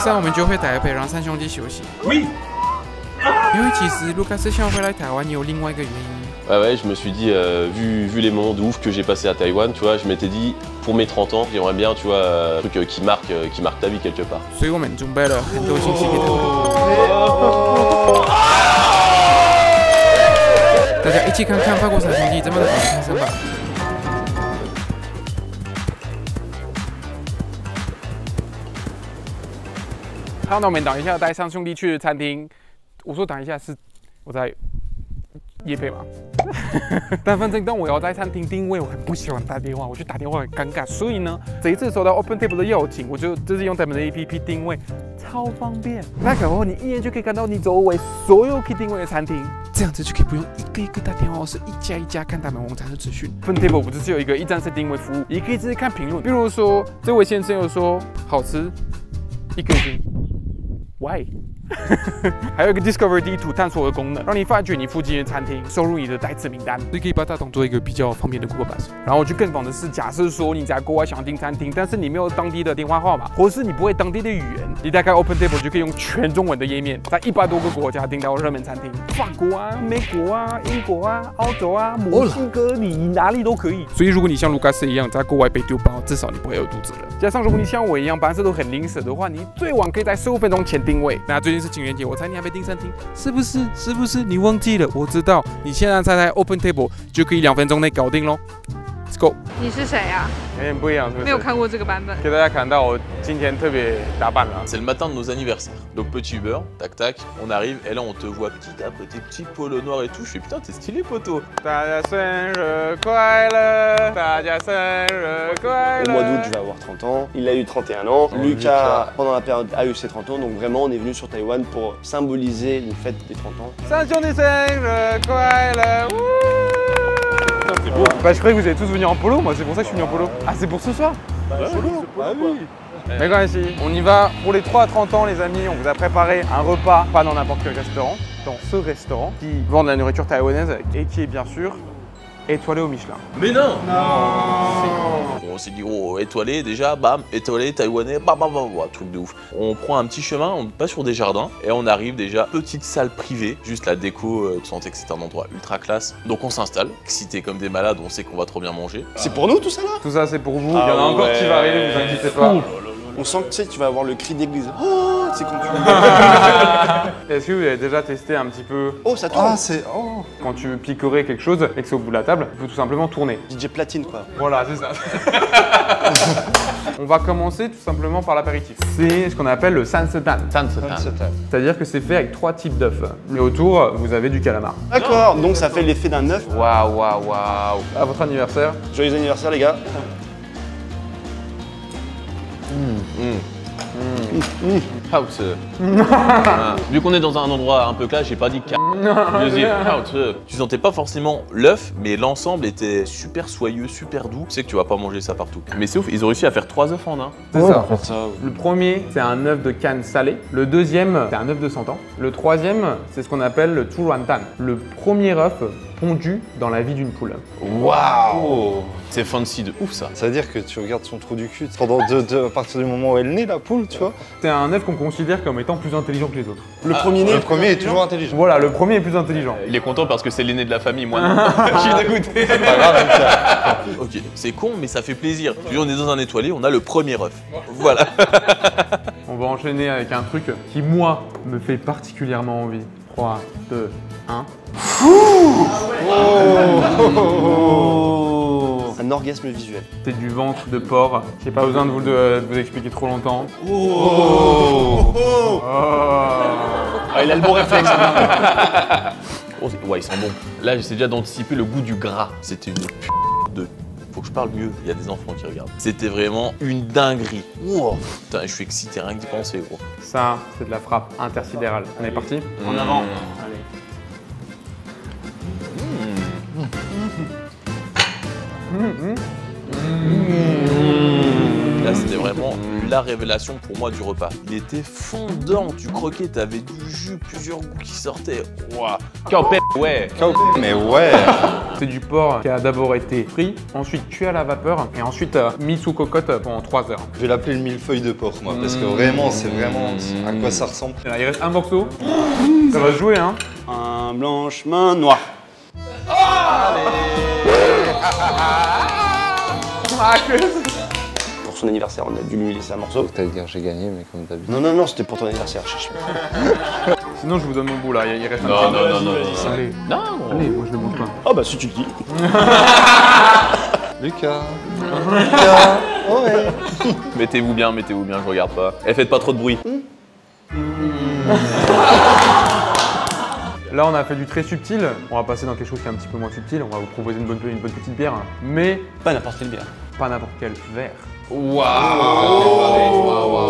上我们就会台北让三兄弟休息。Oui。因为其实卢卡斯想回来台湾有另外一个原因。Ouais, je me suis dit, vu les moments de ouf que j'ai passé à Taïwan, tu vois, je m'étais dit, pour mes 30 ans, j'aimerais bien, tu vois, un truc qui marque ta vie quelque part. 所以我们准备了很多信息给他们。大家一起看看法国三兄弟这么的好看身吧。好，那我们等一下带三兄弟去餐厅。我说等一下是我在业配嘛，但反正当我要在餐厅定位，我很不喜欢打电话，我去打电话很尴尬，所以呢，这一次收到 OpenTable 的邀请，我就直接用他们的 APP 定位，超方便。那个后你一眼就可以看到你周围所有可以定位的餐厅，这样子就可以不用一个一个打电话，而是一家一家看他们网站的资讯。OpenTable 不只有一个一站式定位服务，也可以直接看评论，比如说这位先生有说好吃，1颗星 ，Why？还有一个 Discover 地图探索的功能，让你发掘你附近的餐厅，收入你的待吃名单，所以可以把它当做一个比较方便的 Google Maps。然后我去更懂的是，假设说你在国外想订餐厅，但是你没有当地的电话号码，或是你不会当地的语言，你打开 OpenTable 就可以用全中文的页面，在100多个国家订到热门餐厅，法国啊、美国啊、英国啊、澳洲啊、墨西哥，你哪里都可以。所以如果你像卢卡斯一样在国外被丢包，至少你不会饿肚子了。加上如果你像我一样办事都很吝啬的话，你最晚可以在15分钟前定位。那最近是情人节，我猜你还没订餐厅，是不是？是不是？你忘记了？我知道，你现在在 OpenTable 就可以2分钟内搞定咯。Let's go。你是谁啊？有点不一样，是不是？没有看过这个版本。给大家看到我今天特别打扮了。C'est le matin de nos anniversaires. Donc petit beurre, tac tac, on arrive et là on te voit petit après tes petits polos noirs et tout. Je fais putain t'es stylé poteau. 大家生日快乐！大家生日快乐！ Au mois d'août, je vais avoir 30 ans. Il a eu 31 ans. Lucas, pendant la période, a eu ses 30 ans. Donc vraiment, on est venu sur Taïwan pour symboliser une fête des 30 ans. 三兄弟生日快乐！C'est beau. Bah, je croyais que vous allez tous venir en polo, moi c'est pour ça que je suis venu en polo. Ah, c'est pour ce soir? Polo. Ah oui. Mais quand ici, on y va pour les 3 à 30 ans les amis, on vous a préparé un repas, pas dans n'importe quel restaurant, dans ce restaurant qui vend de la nourriture taïwanaise et qui est bien sûr étoilé au Michelin. Mais non. Non. On s'est dit gros étoilé déjà, bam, étoilé taïwanais, bam bam bam, truc de ouf. On prend un petit chemin, on passe sur des jardins et on arrive déjà petite salle privée, juste la déco, tu sentais que c'était un endroit ultra classe. Donc on s'installe, excités comme des malades, on sait qu'on va trop bien manger. C'est pour nous tout ça là? Tout ça c'est pour vous, il y en a encore qui va arriver, vous inquiétez pas. On sent que tu vas avoir le cri d'église. Oh, c'est quand tu... Est-ce que vous avez déjà testé un petit peu? Oh, ça tourne. Ah, c'est... Oh. Quand tu veux picorer quelque chose et que c'est au bout de la table, tu peux tout simplement tourner. DJ platine quoi. Voilà, c'est ça. On va commencer tout simplement par l'apéritif. C'est ce qu'on appelle le sansetan. C'est-à-dire que c'est fait avec 3 types d'œufs. Mais autour, vous avez du calamar. D'accord, donc ça fait l'effet d'un œuf. Waouh, waouh, waouh. À votre anniversaire. Joyeux anniversaire les gars. Vu qu'on est dans un endroit un peu classe, j'ai pas dit tu sentais pas forcément l'œuf, mais l'ensemble était super soyeux, super doux. Tu sais que tu vas pas manger ça partout. Mais c'est ouf, ils ont réussi à faire 3 œufs en un. C'est ça. Le premier, c'est un œuf de canne salé. Le deuxième, c'est un œuf de 100 ans. Le troisième, c'est ce qu'on appelle le turantan. Le premier œuf pondu dans la vie d'une poule. Waouh! C'est fancy de ouf ça. Ça veut dire que tu regardes son trou du cul pendant à partir du moment où elle naît, la poule, tu vois. C'est un œuf qu'on considère comme étant plus intelligent que les autres. Le premier-né. Le premier est toujours intelligent. Voilà, le premier est plus intelligent. Il est content parce que c'est l'aîné de la famille, moi non. Je suis dégoûté. C'est pas grave, ok, c'est con, mais ça fait plaisir. Puis on est dans un étoilé, on a le premier œuf. Voilà. On va enchaîner avec un truc qui, moi, me fait particulièrement envie. 3, 2, 1. Un orgasme visuel. C'est du ventre de porc. J'ai pas besoin de vous expliquer trop longtemps. Ah, il a le bon réflexe. Oh, ouais, il sent bon. Là, j'essaie déjà d'anticiper le goût du gras. C'était une de... Faut que je parle mieux, il y a des enfants qui regardent. C'était vraiment une dinguerie. Wow. Putain, je suis excité rien que d'y penser, gros. Ça, c'est de la frappe intersidérale. On est parti? En avant. Allez. Là, c'était vraiment la révélation pour moi du repas. Il était fondant, tu croquais, t'avais du jus, plusieurs goûts qui sortaient. Waouh. Campé, ouais. Mais ouais. C'est du porc qui a d'abord été frit, ensuite cuit à la vapeur et ensuite mis sous cocotte pendant 3 heures. Je vais l'appeler le millefeuille de porc, moi, parce que vraiment, c'est vraiment à quoi ça ressemble. Et là, il reste un morceau. Ça va se jouer, hein. Un blanche main noire. Pour son anniversaire, on a dû lui laisser un morceau. T'allais dire j'ai gagné, mais comme d'habitude. Non, non, non, c'était pour ton anniversaire, cherche. Sinon, je vous donne mon bout là, il reste un Non, petit. non, non, non. Allez, Non, allez, moi je le mange pas. Oh bah si tu le dis. Lucas. Lucas. Oh ouais. Mettez-vous bien, je regarde pas. Et faites pas trop de bruit. Là, on a fait du très subtil. On va passer dans quelque chose qui est un petit peu moins subtil. On va vous proposer une bonne petite bière, mais Pas n'importe quelle bière. pas n'importe quel verre. Waouh.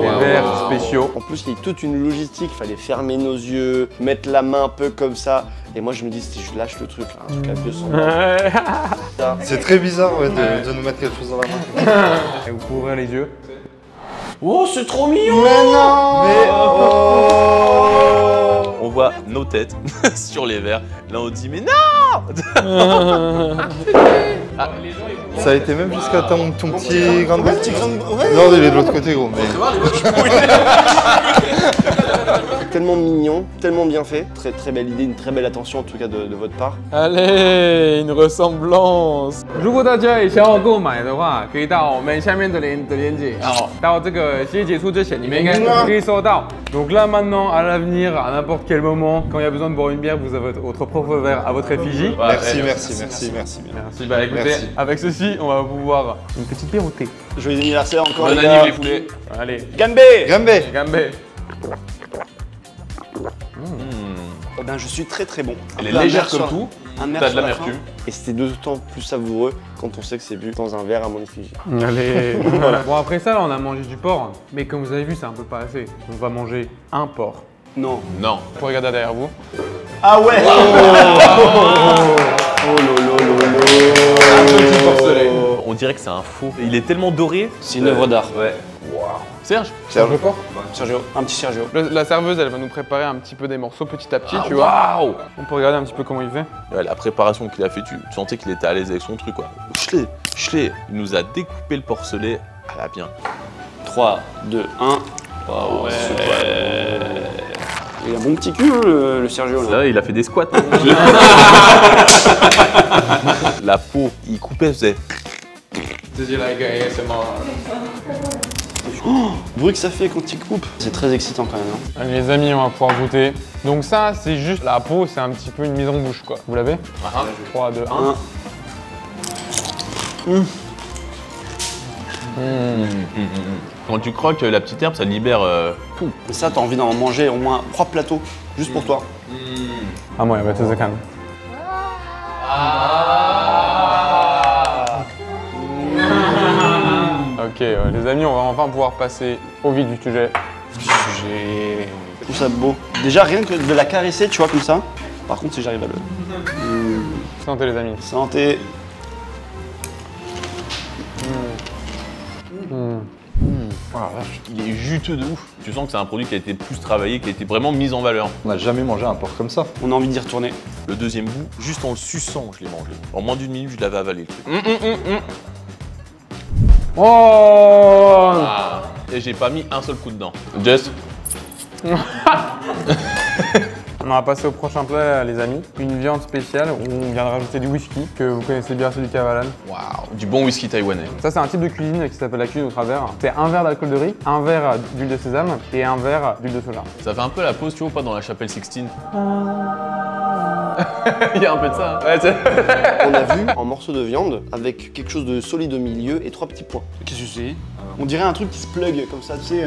Des verres spéciaux. En plus, il y a toute une logistique, il fallait fermer nos yeux, mettre la main un peu comme ça. Et moi, je me dis, si je lâche le truc, là, un truc à 200 balles. C'est très bizarre ouais, de nous mettre quelque chose dans la main. Et vous pouvez ouvrir les yeux. Oh, c'est trop mignon! Mais non. Mais oh. On voit nos têtes sur les verres. Là, on dit, mais non. Ça a été même jusqu'à ton petit grand Ouais. Non, il est de l'autre côté, gros. Mais... Tellement mignon, tellement bien fait. Très très belle idée, une très belle attention en tout cas de votre part. Allez, une ressemblance. 如果大家也想要购买的话，可以到我们下面的链接。到这个系列结束之前，你们应该可以收到。Donc là maintenant, à l'avenir, à n'importe quel moment, quand il y a besoin de boire une bière, vous avez votre propre verre à votre effigie. Merci. Merci. Bah écoutez, Merci. avec ceci, on va vous boire une petite bière au thé. Joyeux anniversaire encore Bon les gars. anniversaire, les poulets. Allez, Gambé! Gambé. gambé. Eh ben, je suis très très bon. Elle est Un peu légère amer comme sur- tout. amer T'as de sur la l'amertume. fin. Et c'était d'autant plus savoureux quand on sait que c'est bu dans un verre à mon effigie. Allez. Voilà. Bon après ça, là, on a mangé du porc, mais comme vous avez vu, c'est un peu pas assez. On va manger un porc. Non. Non. Vous regardez derrière vous. Ah ouais! Oh lolo. Petit porcelet. On dirait que c'est un faux. Il est tellement doré. C'est une œuvre d'art. Ouais. Serge. Serge porc. Sergio, un petit Sergio. La serveuse, elle va nous préparer un petit peu des morceaux petit à petit, tu vois. Waouh. On peut regarder un petit peu comment il fait. Ouais, la préparation qu'il a fait, tu sentais qu'il était à l'aise avec son truc quoi. Schlé. Il nous a découpé le porcelet à la bien. 3, 2, 1. Waouh, ouais. Il a un bon petit cul, le Sergio là. Là, il a fait des squats. La peau, il coupait, faisait. Le bruit que ça fait quand il coupe. C'est très excitant quand même. Hein. Allez les amis, on va pouvoir goûter. Donc ça, c'est juste la peau, c'est un petit peu une mise en bouche quoi. Vous l'avez 3, 2, 1. Quand tu croques la petite herbe, ça libère tout. Et ça, t'as envie d'en manger au moins 3 plateaux, juste pour toi. Ah moi, bah, c'est calme. Ok, les amis, on va enfin pouvoir passer au vif du sujet. Je trouve ça beau. Déjà, rien que de la caresser, tu vois, comme ça. Par contre, si j'arrive à le... Santé les amis. Santé. Il est juteux de ouf. Tu sens que c'est un produit qui a été plus travaillé, qui a été vraiment mis en valeur. On n'a jamais mangé un porc comme ça. On a envie d'y retourner. Le deuxième bout, juste en le suçant, je l'ai mangé. En moins d'une minute, je l'avais avalé. Le truc. Oh Ah. Et j'ai pas mis un seul coup dedans. Just. On va passer au prochain plat les amis. Une viande spéciale où on vient de rajouter du whisky, que vous connaissez bien, celui du Kavalan. Waouh. Du bon whisky taïwanais. Ça c'est un type de cuisine qui s'appelle la cuisine au travers. C'est un verre d'alcool de riz, un verre d'huile de sésame et un verre d'huile de soja. Ça fait un peu la pause, tu vois, pas dans la chapelle Sixtine. Il y a un peu de ça. Ouais, On a vu en morceaux de viande avec quelque chose de solide au milieu et 3 petits points. Qu'est-ce que c'est? On dirait un truc qui se plug comme ça, tu sais,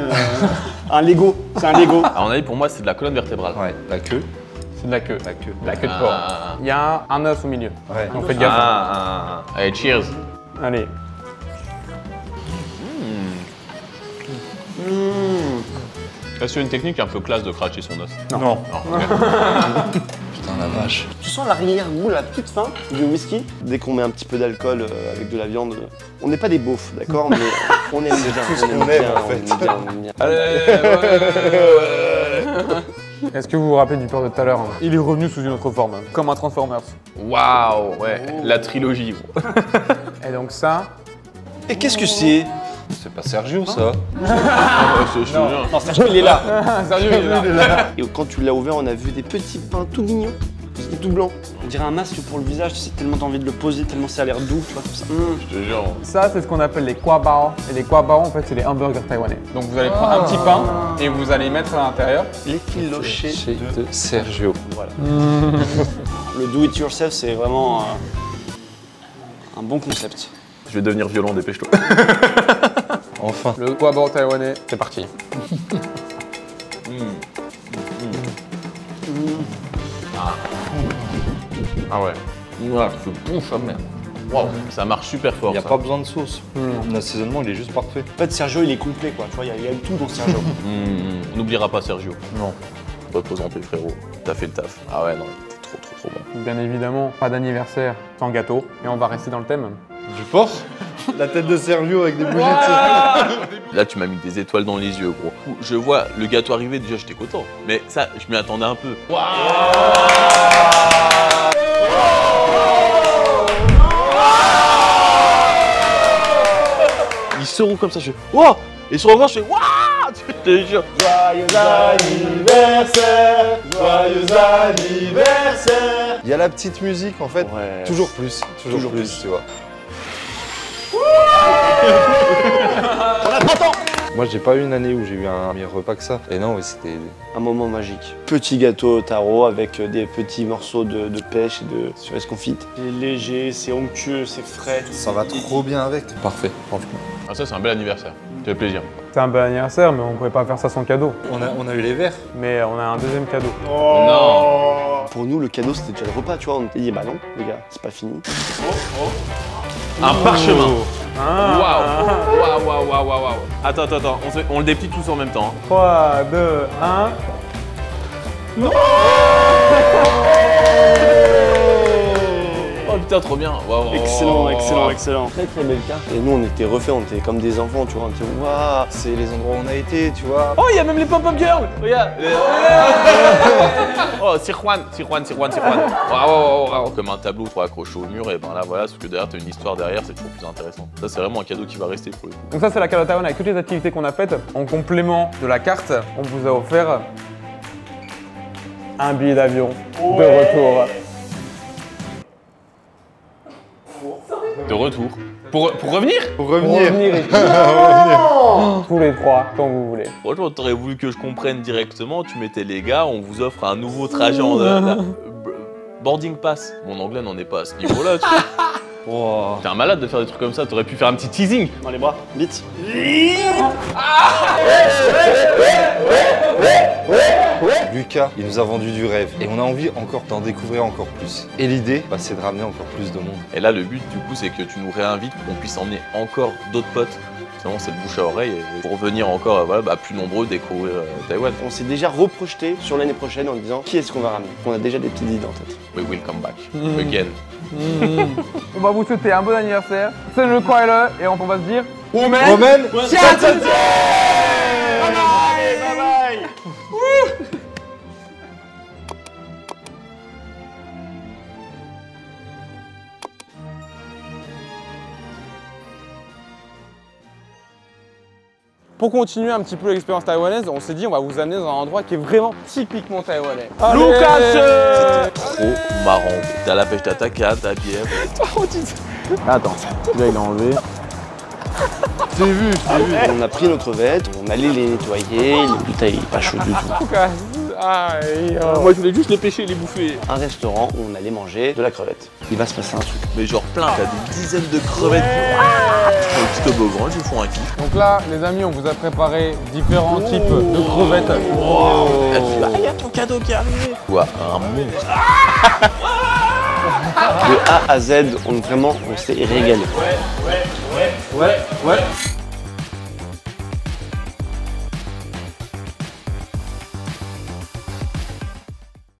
un Lego. C'est un Lego. À mon avis, pour moi, c'est de la colonne vertébrale. Ouais, la queue. C'est de la queue. La queue. La queue de porc. Il y a un œuf au milieu. Ouais. Donc faites gaffe. Allez, cheers. Allez. Est-ce qu'il y a une technique un peu classe de cracher son os? Non. Ok. Putain, la vache. Tu sens l'arrière-goût, la toute fin du whisky. Dès qu'on met un petit peu d'alcool avec de la viande, on n'est pas des beaufs, d'accord, mais on aime bien. tout ce qu'on aime, en fait. On aime bien. Allez, Est-ce que vous vous rappelez du peur de tout à l'heure? Il est revenu sous une autre forme, comme un Transformers. Waouh, ouais, la trilogie, gros. Et donc ça... Et qu'est-ce que c'est? C'est pas Sergio, ça. Non, Sergio, il est là. Sérieux, il est là. Et quand tu l'as ouvert, on a vu des petits pains tout mignons. C'était tout blanc. On dirait un masque pour le visage, tu sais, tellement t'as envie de le poser, tellement ça a l'air doux, tu vois, comme ça. Je te jure. Ça, c'est ce qu'on appelle les kwa bao. Et les kwa bao, en fait, c'est les hamburgers taïwanais. Donc vous allez prendre un petit pain et vous allez mettre à l'intérieur. Les filochés De Sergio. Voilà. Le do it yourself, c'est vraiment un bon concept. Je vais devenir violent, dépêche-toi. Enfin. Le kwa bao taïwanais, c'est parti. Ah ouais. Ouah, ce bon ça merde. Waouh, ça marche super fort. Il n'y a ça. pas besoin de sauce. L'assaisonnement, il est juste parfait. En fait, Sergio, il est complet, quoi. Tu vois, il y a tout dans Sergio. On n'oubliera pas Sergio. Non. Repose en paix, frérot. T'as fait le taf. Ah ouais, non, il était trop bon. Bien évidemment, pas d'anniversaire sans gâteau. Et on va rester dans le thème. Du porc. La tête de Sergio avec des bougies de Là, tu m'as mis des étoiles dans les yeux, gros. Je vois le gâteau arriver, déjà, j'étais content. Mais ça, je m'y attendais un peu. Il se roule comme ça, je fais waouh! Et sur le revanche, je fais waouh! Je te jure. Joyeux anniversaire, joyeux anniversaire. Il y a la petite musique, en fait. Ouais. Toujours plus. Toujours plus, tu vois. On a 30 ans. Moi, j'ai pas eu une année où j'ai eu un meilleur repas que ça. Et non, oui, c'était... Un moment magique. Petit gâteau au taro avec des petits morceaux de pêche et de cerise confite. C'est léger, c'est onctueux, c'est frais. Ça va trop bien avec. Parfait, franchement. Ah, ça, c'est un bel anniversaire. Ça fait plaisir. C'est un bel anniversaire, mais on pouvait pas faire ça sans cadeau. On a eu les verres. Mais on a un deuxième cadeau. Non! Pour nous, le cadeau, c'était déjà le repas, tu vois. On s'est dit, bah non, les gars, c'est pas fini. Un parchemin! Ah. Waouh! Attends, on le déplie tous en même temps. 3, 2, 1. Oh putain, trop bien! Waouh! Excellent. Très belle carte. Et nous, on était refaits, on était comme des enfants, tu vois. On était, waouh. C'est les endroits où on a été, tu vois. Oh, il y a même les pop-up girls! Regarde! Oh, Sirwan! Waouh! Comme un tableau, toi, accroché au mur, et ben là, voilà, sauf que derrière, t'as une histoire derrière, c'est toujours plus intéressant. Ça, c'est vraiment un cadeau qui va rester pour le coup. Donc ça, c'est la carte de Taïwan avec toutes les activités qu'on a faites. En complément de la carte, on vous a offert un billet d'avion de retour. De retour. Pour revenir? Pour revenir. Tous les trois, quand vous voulez. Franchement, t'aurais voulu que je comprenne directement, tu mettais les gars, on vous offre un nouveau trajet en boarding pass. Mon anglais n'en est pas à ce niveau-là, tu vois. Wow. T'es un malade de faire des trucs comme ça, t'aurais pu faire un petit teasing. Dans les bras, vite. Lucas, il nous a vendu du rêve. Et on a envie encore d'en découvrir encore plus. Et l'idée, bah, c'est de ramener encore plus de monde. Et là, le but, du coup, c'est que tu nous réinvites, qu'on puisse emmener encore d'autres potes. Sinon, c'est le bouche à oreille et pour venir encore voilà, plus nombreux découvrir Taïwan. On s'est déjà reprojeté sur l'année prochaine en disant qui est-ce qu'on va ramener. On a déjà des petites idées en tête. We will come back again. On va vous souhaiter un bon anniversaire. C'est le Koala et on va se dire Romain, Pour continuer un petit peu l'expérience taïwanaise, on s'est dit on va vous amener dans un endroit qui est vraiment typiquement taïwanais. Lucas! Trop marrant. T'as la pêche, t'as ta carte, ta bière. Attends, là il a enlevé. j'ai vu. On a pris notre vête, on allait les nettoyer, les bouteilles pas chaudes du tout. Lucas, aïe. Moi je voulais juste les pêcher et les bouffer. Un restaurant où on allait manger de la crevette. Il va se passer un truc. Mais genre plein, t'as des dizaines de crevettes. Un petit toboggan, je font un kiff. Donc là, les amis, on vous a préparé différents types de crevettes. Il y a ton cadeau qui est arrivé. Quoi, un monstre. De A à Z, on s'est régalé. Ouais.